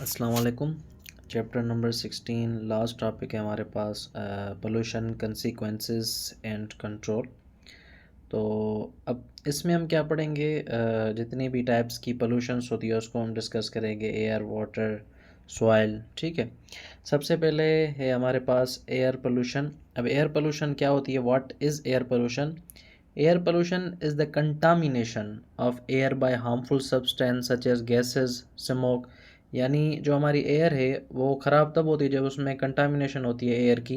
अस्सलाम वालेकुम। Chapter number 16 last topic है हमारे पास, पोल्यूशन कंसीक्वेंसेस एंड कंट्रोल। तो अब इसमें हम क्या पढ़ेंगे, जितनी भी टाइप्स की पोल्यूशंस होती है उसको हम डिस्कस करेंगे, एयर, वाटर, सॉइल। ठीक है। सबसे पहले है हमारे पास एयर पोल्यूशन। अब एयर पोल्यूशन क्या होती है, what is air pollution? Air pollution is the contamination of air by harmful substance such as gases, smoke. यानी जो हमारी एयर है वो ख़राब तब होती है जब उसमें कंटामिनेशन होती है एयर की,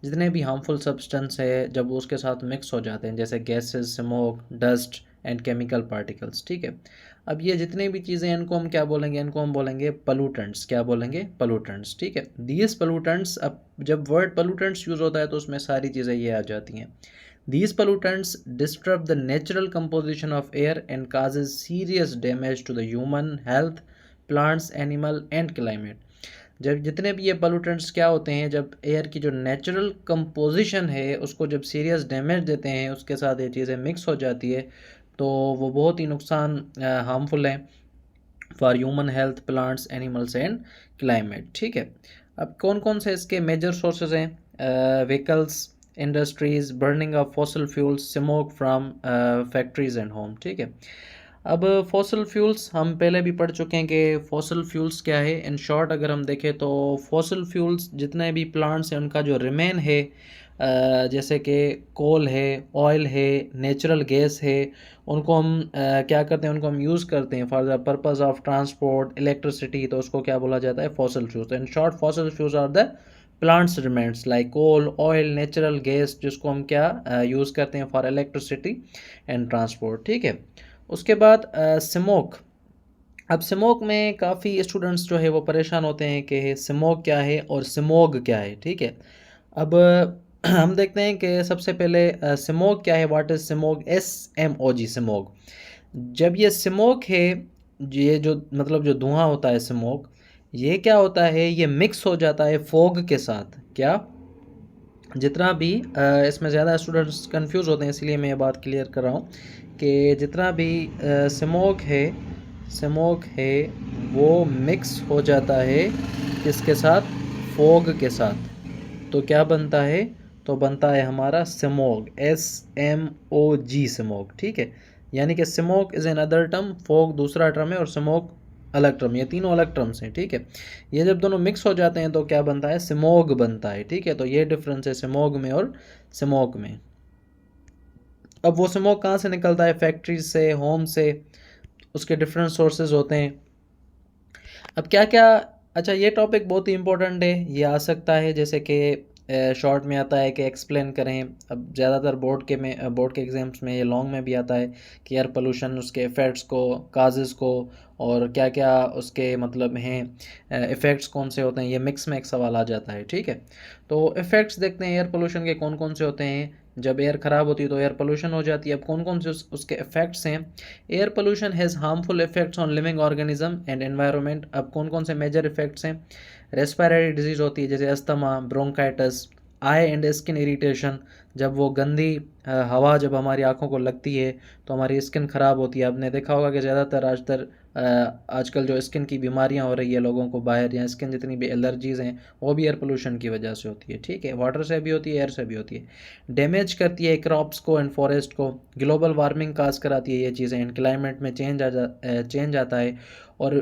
जितने भी हार्मफुल सब्सटेंस है जब वो उसके साथ मिक्स हो जाते हैं, जैसे gases, smoke, dust and chemical particles. ठीक है। अब ये जितने भी चीज़ें हैं इनको हम क्या बोलेंगे, इनको हम बोलेंगे पोल्यूटेंट्स। क्या बोलेंगे? पोल्यूटेंट्स। ठीक है। दीज पोल्यूटेंट्स, अब जब वर्ड पोल्यूटेंट्स यूज़ होता है तो उसमें सारी चीज़ें ये आ जाती हैं। These pollutants disturb the natural composition of air and causes serious damage to the human health, plants, animal and climate। जब जितने भी ये पोल्यूटेंट्स क्या होते हैं, जब एयर की जो नेचुरल कंपोजिशन है उसको जब सीरियस डैमेज देते हैं, उसके साथ ये चीज़ें मिक्स हो जाती है, तो वो बहुत ही नुकसान हार्मफुल है for human health, plants, animals and climate. ठीक है। अब कौन कौन से इसके मेजर सोर्सेज हैं? Vehicles, industries, burning of fossil fuels, smoke from factories and home. ठीक है। अब फॉसिल फ्यूल्स हम पहले भी पढ़ चुके हैं कि फॉसिल फ्यूल्स क्या है। इन शॉर्ट अगर हम देखें तो फॉसिल फ्यूल्स जितने भी प्लांट्स हैं उनका जो रिमेन है, जैसे कि कोल है, ऑयल है, नेचुरल गैस है, उनको हम क्या करते हैं, उनको हम यूज़ करते हैं for the purpose of transport, electricity, तो उसको क्या बोला जाता है? Fossil fuels. In short fossil fuels are the plants remains like coal, oil, natural gas, जिसको हम क्या यूज़ करते हैं फॉर इलेक्ट्रिसिटी एंड ट्रांसपोर्ट। ठीक है। उसके बाद स्मोक। अब स्मोक में काफ़ी स्टूडेंट्स जो है वो परेशान होते हैं कि स्मोक क्या है और स्मोग क्या है। ठीक है। अब हम देखते हैं कि सबसे पहले स्मोक क्या है, what is smoke? SMOG, smoke. जब ये स्मोक है, ये जो मतलब जो धुआं होता है स्मोक, ये क्या होता है, ये मिक्स हो जाता है फॉग के साथ। क्या? जितना भी इसमें ज़्यादा स्टूडेंट्स कंफ्यूज होते हैं, इसलिए मैं ये बात क्लियर कर रहा हूँ कि जितना भी स्मोक है वो मिक्स हो जाता है किसके साथ? फॉग के साथ। तो क्या बनता है? तो बनता है हमारा स्मोग, SMOG, स्मोक। ठीक है। यानी कि smoke is an other term, fog दूसरा टर्म है और स्मोक अलग टर्म, ये तीनों अलग टर्म्स हैं। ठीक है। ये जब दोनों मिक्स हो जाते हैं तो क्या बनता है? स्मोग बनता है। ठीक है। तो ये डिफरेंस है स्मोग में और स्मोक में। अब वो स्मोक कहाँ से निकलता है? फैक्ट्रीज से, होम से, उसके डिफरेंट सोर्सेज होते हैं। अब क्या क्या, अच्छा ये टॉपिक बहुत ही इंपॉर्टेंट है, ये आ सकता है जैसे कि शॉर्ट में आता है कि एक्सप्लेन करें। अब ज़्यादातर बोर्ड के एग्ज़ाम्स में ये लॉन्ग में भी आता है कि एयर पोल्यूशन, उसके इफ़ेक्ट्स को, काजेज़ को, और क्या क्या उसके मतलब हैं, इफ़ेक्ट्स कौन से होते हैं, ये मिक्स में एक सवाल आ जाता है। ठीक है। तो इफ़ेक्ट्स देखते हैं एयर पोल्यूशन के कौन कौन से होते हैं। जब एयर ख़राब होती है तो एयर पोल्यूशन हो जाती है। अब कौन कौन से उसके इफ़ेक्ट्स हैं? Air pollution has harmful effects on living organism and environment. अब कौन कौन से मेजर इफेक्ट्स हैं? रेस्पिरेटरी डिजीज़ होती है जैसे asthma, bronchitis, I and skin irritation. जब वो गंदी हवा जब हमारी आंखों को लगती है तो हमारी स्किन ख़राब होती है। आपने देखा होगा कि ज़्यादातर आजकल जो स्किन की बीमारियां हो रही है लोगों को बाहर, या स्किन जितनी भी एलर्जीज़ हैं वो भी एयर पोल्यूशन की वजह से होती है। ठीक है। वाटर से भी होती है, एयर से भी होती है। डैमेज करती है क्रॉप्स को एंड फॉरेस्ट को। ग्लोबल वार्मिंग काज कराती है ये चीज़ें, एंड क्लाइमेट में चेंज आता है। और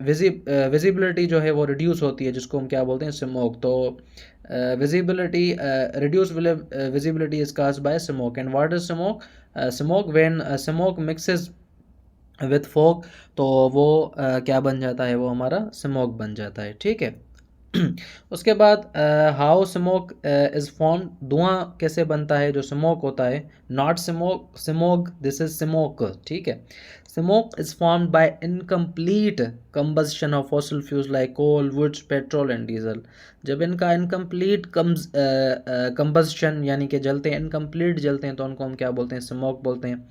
विजिबिलिटी जो है वो रिड्यूस होती है, जिसको हम क्या बोलते हैं? स्मोक। तो visibility, reduce visibility is caused by smoke. And what is smoke? Smoke, when smoke mixes with fog, तो वो क्या बन जाता है? वो हमारा स्मोक बन जाता है। ठीक है। उसके बाद हाउ स्मोक इज़ फॉर्म, धुआं कैसे बनता है जो स्मोक होता है? Not smoke, this is smoke. ठीक है। Smoke is formed by incomplete combustion of fossil fuels like coal, woods, petrol and diesel. जब इनका इनकम्प्लीट कंबस्शन यानी कि जलते हैं, इनकम्प्लीट जलते हैं, तो उनको हम क्या बोलते हैं? स्मोक बोलते हैं।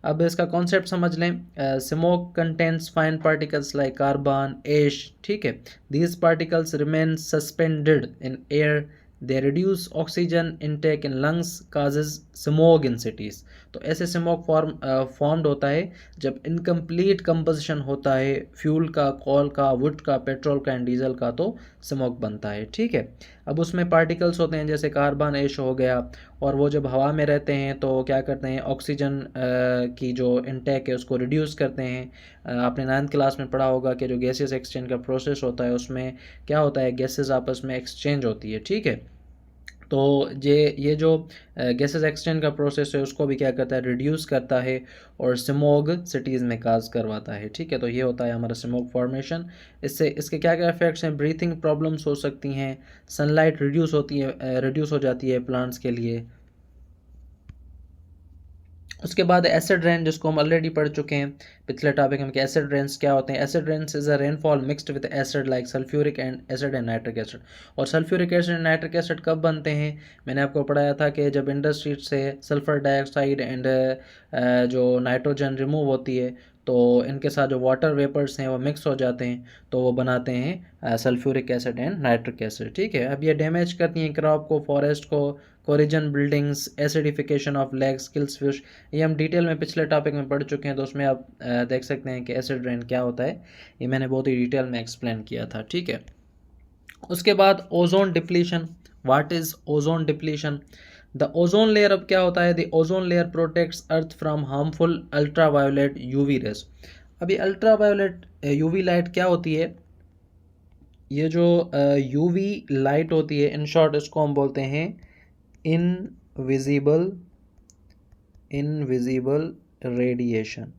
अब इसका कॉन्सेप्ट समझ लें। Smoke contains fine particles like carbon, ash. ठीक है। These particles remain suspended in air. They reduce oxygen intake in lungs, causes smog in cities. तो ऐसे स्मोक फॉर्म्ड होता है जब इनकम्प्लीट कंपोजिशन होता है फ्यूल का, कोल का, वुड का, पेट्रोल का एंड डीजल का, तो स्मोक बनता है। ठीक है, अब उसमें पार्टिकल्स होते हैं जैसे कार्बन एश हो गया, और वो जब हवा में रहते हैं तो क्या करते हैं, ऑक्सीजन की जो इनटेक है उसको रिड्यूस करते हैं। आपने 9th क्लास में पढ़ा होगा कि जो गैसेस एक्सचेंज का प्रोसेस होता है उसमें क्या होता है, गैसेस आपस में एक्सचेंज होती है। ठीक है, तो ये जो गैसेस एक्सचेंज का प्रोसेस है उसको भी क्या करता है, रिड्यूस करता है और स्मोग सिटीज़ में काज करवाता है। ठीक है, तो ये होता है हमारा स्मोक फॉर्मेशन। इससे इसके क्या क्या इफेक्ट्स हैं, ब्रीथिंग प्रॉब्लम्स हो सकती हैं, सनलाइट रिड्यूस होती है, रिड्यूस हो जाती है प्लांट्स के लिए। उसके बाद एसिड रेन, जिसको हम ऑलरेडी पढ़ चुके हैं पिछले टॉपिक में कि एसिड रेन्स क्या होते हैं। Acid rains is a rainfall mixed with acid like sulphuric and acid and nitric acid. और sulphuric acid and nitric acid कब बनते हैं, मैंने आपको पढ़ाया था कि जब इंडस्ट्रीज से सल्फर डाइऑक्साइड एंड जो नाइट्रोजन रिमूव होती है तो इनके साथ जो वाटर वेपर्स हैं वो मिक्स हो जाते हैं, तो वो बनाते हैं sulphuric acid and nitric acid. ठीक है, अब ये डैमेज करती हैं क्रॉप को, फॉरेस्ट को, corrosion buildings, acidification of legs, kills fish. ये हम डिटेल में पिछले टॉपिक में पढ़ चुके हैं, तो उसमें आप देख सकते हैं कि एसिड रेन क्या होता है, ये मैंने बहुत ही डिटेल में एक्सप्लेन किया था। ठीक है, उसके बाद ozone depletion. What is ozone depletion? The ozone layer, अब क्या होता है, the ozone layer protects earth from harmful ultraviolet UV rays. अभी अल्ट्रावायोलेट यूवी लाइट क्या होती है, ये जो यूवी लाइट होती है, इन शॉर्ट इसको हम बोलते हैं इनविजिबल इनविजिबल रेडिएशन।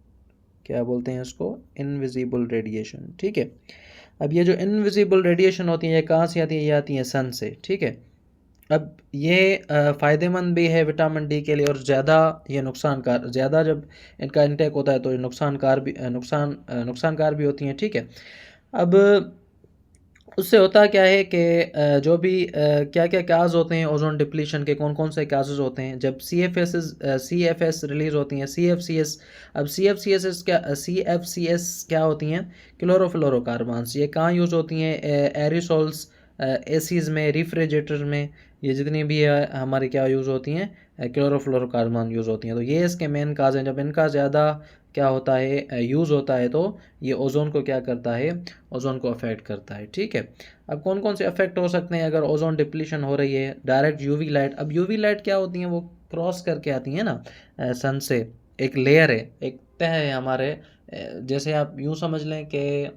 क्या बोलते हैं इसको, इनविजिबल रेडिएशन। ठीक है, अब ये जो इनविजिबल रेडिएशन होती है ये कहाँ से आती है, ये आती है सन से। ठीक है, अब ये फ़ायदेमंद भी है विटामिन डी के लिए, और ज़्यादा ये नुकसानकार, ज़्यादा जब इनका इंटेक होता है तो ये नुकसानकार भी होती हैं। ठीक है, अब उससे होता क्या है कि जो भी क्या क्या काज होते हैं ओजोन डिप्लीशन के, कौन कौन से काजेज होते हैं, जब सी एफ एस रिलीज होती हैं, सी एफ सी एस। अब सी एफ सी एस क्या होती हैं, क्लोरोफ्लोरोकार्बन्स। ये कहाँ यूज़ होती हैं, एरिसोल्स, एसीज में, रेफ्रिजरेटर में, ये जितनी भी हमारी क्या यूज़ होती हैं, क्लोरोफ्लोरोकार्बन यूज़ होती हैं। तो ये इसके मेन काज हैं, जब इनका ज़्यादा क्या होता है, यूज़ होता है, तो ये ओजोन को क्या करता है, ओजोन को अफेक्ट करता है। ठीक है, अब कौन कौन से अफेक्ट हो सकते हैं अगर ओजोन डिप्लीशन हो रही है, डायरेक्ट यूवी लाइट। अब यूवी लाइट क्या होती हैं, वो क्रॉस करके आती हैं ना सन से, एक लेयर है, एक तह है हमारे, जैसे आप यूँ समझ लें कि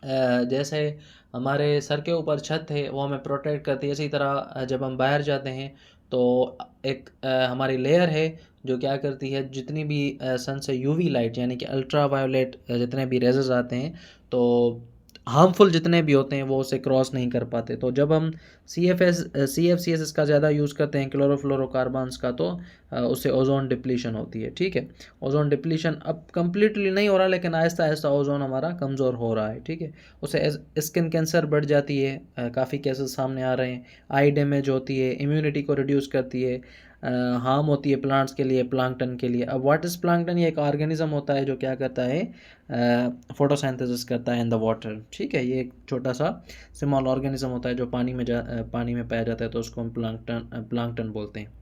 जैसे हमारे सर के ऊपर छत है वो हमें प्रोटेक्ट करती है, इसी तरह जब हम बाहर जाते हैं तो एक हमारी लेयर है जो क्या करती है, जितनी भी सन से यूवी लाइट यानी कि अल्ट्रा वायोलेट जितने भी रेजेस आते हैं, तो हार्मफुल जितने भी होते हैं वो उसे क्रॉस नहीं कर पाते। तो जब हम सी एफ सी एस का ज़्यादा यूज़ करते हैं, क्लोरोफ्लोरोकार्बन्स का, तो उससे ओजोन डिप्लीशन होती है। ठीक है, ओजोन डिप्लीशन अब कम्प्लीटली नहीं हो रहा, लेकिन आहिस्ता आहिस्ता ओजोन हमारा कमज़ोर हो रहा है। ठीक है, उससे स्किन कैंसर बढ़ जाती है, काफ़ी केसेस सामने आ रहे हैं, आई डैमेज होती है, इम्यूनिटी को रिड्यूस करती है, हार्म होती है प्लांट्स के लिए, प्लांक्टन के लिए। अब व्हाट इज़ प्लांक्टन, ये एक ऑर्गेनिज्म होता है जो क्या करता है, फोटोसिंथेसिस करता है इन द वाटर। ठीक है, ये एक छोटा सा स्मॉल ऑर्गेनिज्म होता है जो पानी में पाया जाता है, तो उसको हम प्लांक्टन बोलते हैं।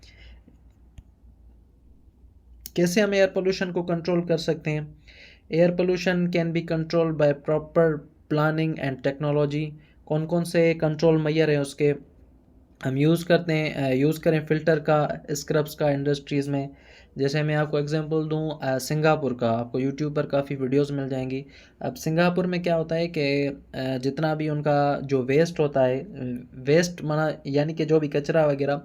कैसे हम एयर पोल्यूशन को कंट्रोल कर सकते हैं? Air pollution can be control by proper planning and technology. कौन कौन से कंट्रोल मेजर हैं उसके, हम यूज़ करें फ़िल्टर का, स्क्रब्स का इंडस्ट्रीज़ में। जैसे मैं आपको एग्जांपल दूं सिंगापुर का, आपको यूट्यूब पर काफ़ी वीडियोस मिल जाएंगी। अब सिंगापुर में क्या होता है कि जितना भी उनका जो वेस्ट होता है, वेस्ट माना यानी कि जो भी कचरा वगैरह,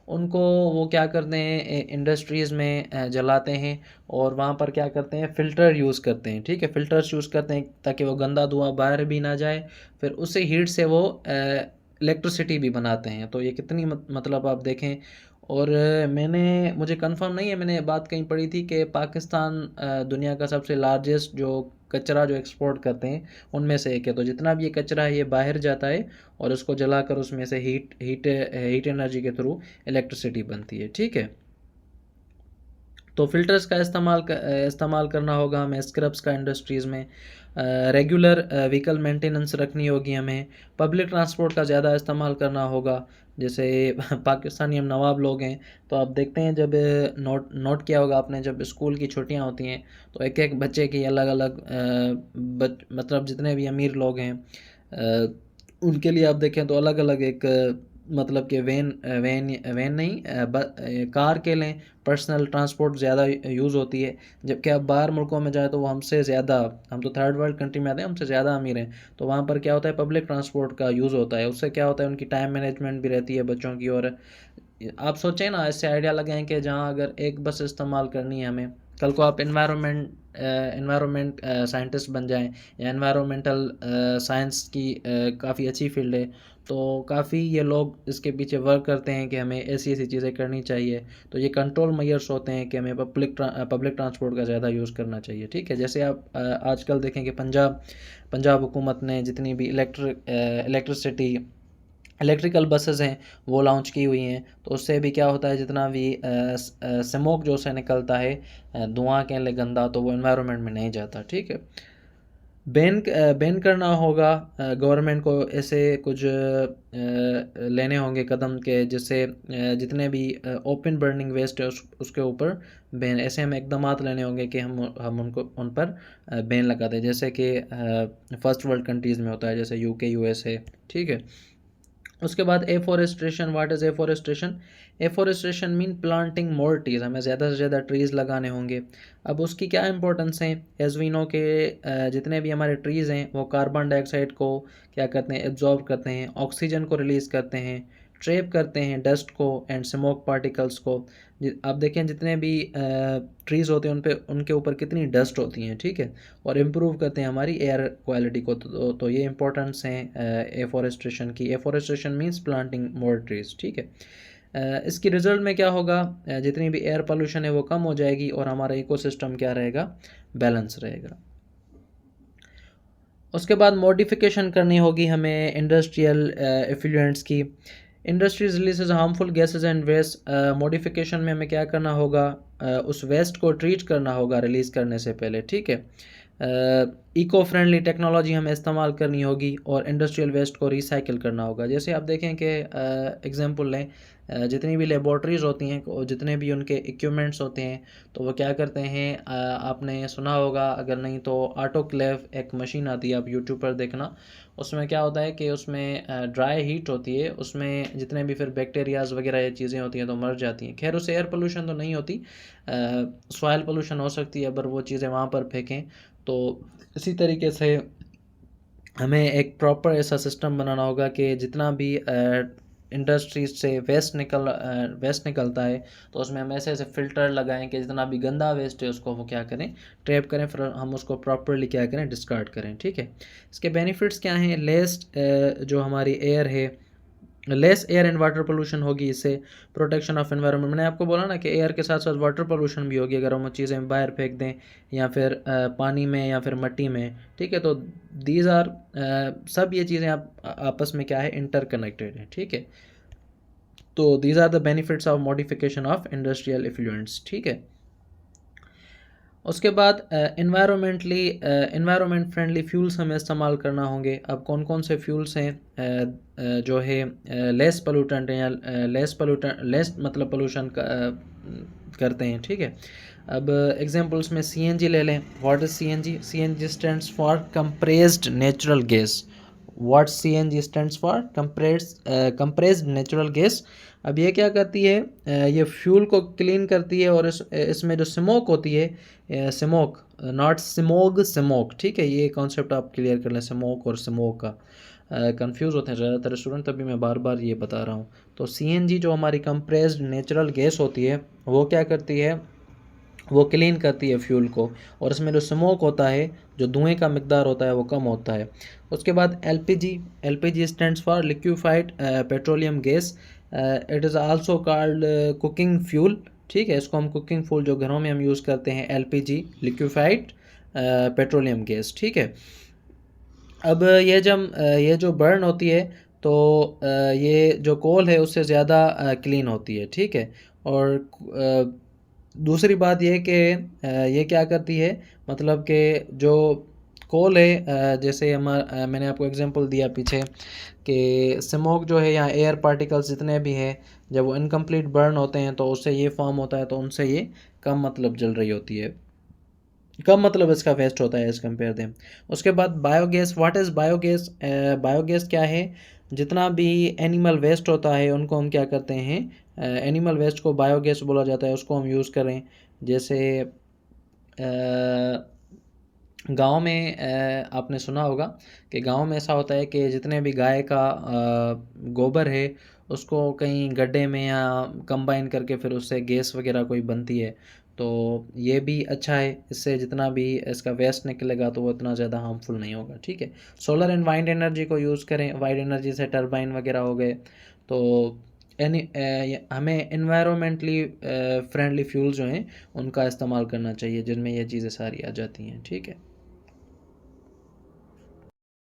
उनको वो क्या करते हैं, इंडस्ट्रीज़ में जलाते हैं, और वहाँ पर क्या करते हैं, फ़िल्टर यूज़ करते हैं। ठीक है, फ़िल्टर्स यूज़ करते हैं ताकि वो गंदा धुआं बाहर भी ना जाए, फिर उसी हीट से वो इलेक्ट्रिसिटी भी बनाते हैं। तो ये कितनी मतलब आप देखें, और मुझे कंफर्म नहीं है, मैंने ये बात कहीं पढ़ी थी कि पाकिस्तान दुनिया का सबसे लार्जेस्ट जो कचरा जो एक्सपोर्ट करते हैं उनमें से एक है। तो जितना भी ये कचरा है ये बाहर जाता है, और उसको जलाकर उसमें से हीट एनर्जी के थ्रू इलेक्ट्रिसिटी बनती है। ठीक है, तो फ़िल्टर्स का इस्तेमाल करना होगा हमें स्क्रब्स का इंडस्ट्रीज़ में। रेगुलर व्हीकल मेंटेनेंस रखनी होगी हमें। पब्लिक ट्रांसपोर्ट का ज़्यादा इस्तेमाल करना होगा। जैसे पाकिस्तानी हम नवाब लोग हैं, तो आप देखते हैं जब नोट नोट किया होगा आपने, जब स्कूल की छुट्टियां होती हैं तो एक एक बच्चे की अलग अलग मतलब जितने भी अमीर लोग हैं उनके लिए आप देखें तो अलग अलग एक मतलब कि वैन वैन वैन नहीं कार के लें पर्सनल ट्रांसपोर्ट ज़्यादा यूज़ होती है। जबकि आप बाहर मुल्कों में जाए तो वो हमसे ज़्यादा, हम तो थर्ड वर्ल्ड कंट्री में आते हैं, हमसे ज़्यादा अमीर हैं, तो वहाँ पर क्या होता है पब्लिक ट्रांसपोर्ट का यूज़ होता है। उससे क्या होता है उनकी टाइम मैनेजमेंट भी रहती है बच्चों की। और आप सोचें ना, इससे आइडिया लगाएं कि जहाँ अगर एक बस इस्तेमाल करनी है हमें, कल को आप इन्वायरमेंट साइंटिस्ट बन जाएं या इन्वायरमेंटल साइंस की काफ़ी अच्छी फील्ड है, तो काफ़ी ये लोग इसके पीछे वर्क करते हैं कि हमें ऐसी ऐसी चीज़ें करनी चाहिए। तो ये कंट्रोल मेजर्स होते हैं कि हमें पब्लिक ट्रांसपोर्ट का ज़्यादा यूज़ करना चाहिए। ठीक है, जैसे आप आजकल देखें कि पंजाब हुकूमत ने जितनी भी इलेक्ट्रिकल बसेस हैं वो लॉन्च की हुई हैं, तो उससे भी क्या होता है जितना भी स्मोक जो से निकलता है धुआं के लिए गंदा, तो वो एनवायरनमेंट में नहीं जाता। ठीक है, बैन करना होगा गवर्नमेंट को, ऐसे कुछ लेने होंगे कदम के जिससे जितने भी ओपन बर्निंग वेस्ट है उसके ऊपर बैन, ऐसे हमें इकदामात लेने होंगे कि हम उनको उन पर बैन लगा दें, जैसे कि फर्स्ट वर्ल्ड कंट्रीज़ में होता है, जैसे यूके यूएसए। ठीक है, उसके बाद afforestation. What is afforestation? Afforestation mean planting more trees, हमें ज़्यादा से ज़्यादा ट्रीज़ लगाने होंगे। अब उसकी क्या इंपॉर्टेंस है? एज वी नो के जितने भी हमारे ट्रीज़ हैं वो कार्बन डाइऑक्साइड को क्या करते हैं, एब्जॉर्ब करते हैं, ऑक्सीजन को रिलीज़ करते हैं, ट्रैप करते हैं डस्ट को एंड स्मोक पार्टिकल्स को। आप देखें जितने भी ट्रीज़ होते हैं उन पे उनके ऊपर कितनी डस्ट होती हैं। ठीक है, और इम्प्रूव करते हैं हमारी एयर क्वालिटी को। तो ये इंपॉर्टेंस हैं एफॉरेस्ट्रेशन की। Afforestation means planting more trees. ठीक है, इसकी रिजल्ट में क्या होगा, जितनी भी एयर पोल्यूशन है वो कम हो जाएगी और हमारा इकोसिस्टम क्या रहेगा, बैलेंस रहेगा। उसके बाद मॉडिफिकेशन करनी होगी हमें इंडस्ट्रियल एफिलुएंट्स की। Industries releases harmful gases and waste. Modification में हमें क्या करना होगा, उस वेस्ट को ट्रीट करना होगा रिलीज़ करने से पहले। ठीक है, इको फ्रेंडली टेक्नोलॉजी हमें इस्तेमाल करनी होगी और इंडस्ट्रियल वेस्ट को रिसाइकिल करना होगा। जैसे आप देखें कि एग्जांपल लें, जितनी भी लेबॉर्ट्रीज़ होती हैं और जितने भी उनके इक्विपमेंट्स होते हैं, तो वो क्या करते हैं, आपने सुना होगा, अगर नहीं तो ऑटोक्लेव एक मशीन आती है, आप यूट्यूब पर देखना। उसमें क्या होता है कि उसमें ड्राई हीट होती है, उसमें जितने भी फिर बैक्टीरियाज वगैरह ये चीज़ें होती हैं तो मर जाती हैं। खैर उससे एयर पोल्यूशन तो नहीं होती, सॉइल पोल्यूशन हो सकती है अगर वो चीज़ें वहाँ पर फेंकें। तो इसी तरीके से हमें एक प्रॉपर ऐसा सिस्टम बनाना होगा कि जितना भी इंडस्ट्रीज से वेस्ट निकलता है तो उसमें हम ऐसे ऐसे फ़िल्टर लगाएं कि जितना भी गंदा वेस्ट है उसको वो क्या करें, ट्रैप करें, फिर हम उसको प्रॉपरली क्या करें, डिस्कार्ड करें। ठीक है, इसके बेनिफिट्स क्या हैं? जो हमारी एयर है, less air and water pollution होगी इससे। प्रोटेक्शन ऑफ एनवायरनमेंट, मैंने आपको बोला ना कि एयर के साथ साथ वाटर पोल्यूशन भी होगी अगर हम चीज़ें बाहर फेंक दें या फिर पानी में या फिर मिट्टी में। ठीक है, तो दीज आर सब ये चीज़ें आप आपस में क्या है, इंटरकनेक्टेड है। ठीक है, तो these are the benefits of modification of industrial effluents. ठीक है, उसके बाद इन्वायरमेंट फ्रेंडली फ्यूल्स हमें इस्तेमाल करना होंगे। अब कौन कौन से फ्यूल्स हैं जो है लेस पोल्यूटेंट हैं या लेस मतलब पोल्यूशन करते हैं। ठीक है, अब एग्जांपल्स में सीएनजी ले लें। What is CNG? CNG stands for compressed natural gas. What CNG stands for compressed natural gas. अब ये क्या करती है, ये फ्यूल को क्लीन करती है और इसमें जो स्मोक होती है, स्मोक नॉट स्मोग, स्मोक। ठीक है, ये कॉन्सेप्ट आप क्लियर कर लें, स्मोक और स्मोक का कंफ्यूज होते हैं ज़्यादातर स्टूडेंट, तभी मैं बार बार ये बता रहा हूँ। तो सीएनजी जो हमारी कंप्रेस्ड नेचुरल गैस होती है वो क्या करती है, वो क्लीन करती है फ्यूल को, और इसमें जो स्मोक होता है, जो धुएं का मिकदार होता है वो कम होता है। उसके बाद LPG stands for liquefied petroleum gas. It is also called cooking fuel. ठीक है, इसको हम कुकिंग फ्यूल जो घरों में हम यूज़ करते हैं, एलपीजी लिक्विफाइड पेट्रोलियम गैस। ठीक है, अब ये जो बर्न होती है तो ये जो कोल है उससे ज़्यादा क्लीन होती है। ठीक है, और दूसरी बात ये कि ये क्या करती है, मतलब कि जो कोल है, जैसे मैंने आपको एग्जांपल दिया पीछे कि स्मोक जो है या एयर पार्टिकल्स जितने भी हैं, जब वो इनकम्प्लीट बर्न होते हैं तो उससे ये फॉर्म होता है, तो उनसे ये कम मतलब जल रही होती है, कम मतलब इसका वेस्ट होता है एज़ कम्पेयर देम। उसके बाद biogas, what is biogas? Biogas क्या है? जितना भी एनिमल वेस्ट होता है उनको हम क्या करते हैं, एनिमल वेस्ट को बायोगैस बोला जाता है, उसको हम यूज़ करें। जैसे गांव में आपने सुना होगा कि गांव में ऐसा होता है कि जितने भी गाय का गोबर है उसको कहीं गड्ढे में या कंबाइन करके फिर उससे गैस वगैरह कोई बनती है, तो ये भी अच्छा है, इससे जितना भी इसका वेस्ट निकलेगा तो वो इतना ज़्यादा हार्मफुल नहीं होगा, ठीक है। सोलर एंड वाइंड एनर्जी को यूज़ करें, वाइंड एनर्जी से टरबाइन वगैरह हो गए, तो हमें इन्वायरमेंटली फ्रेंडली फ्यूल जो हैं उनका इस्तेमाल करना चाहिए, जिनमें ये चीज़ें सारी आ जाती हैं, ठीक है।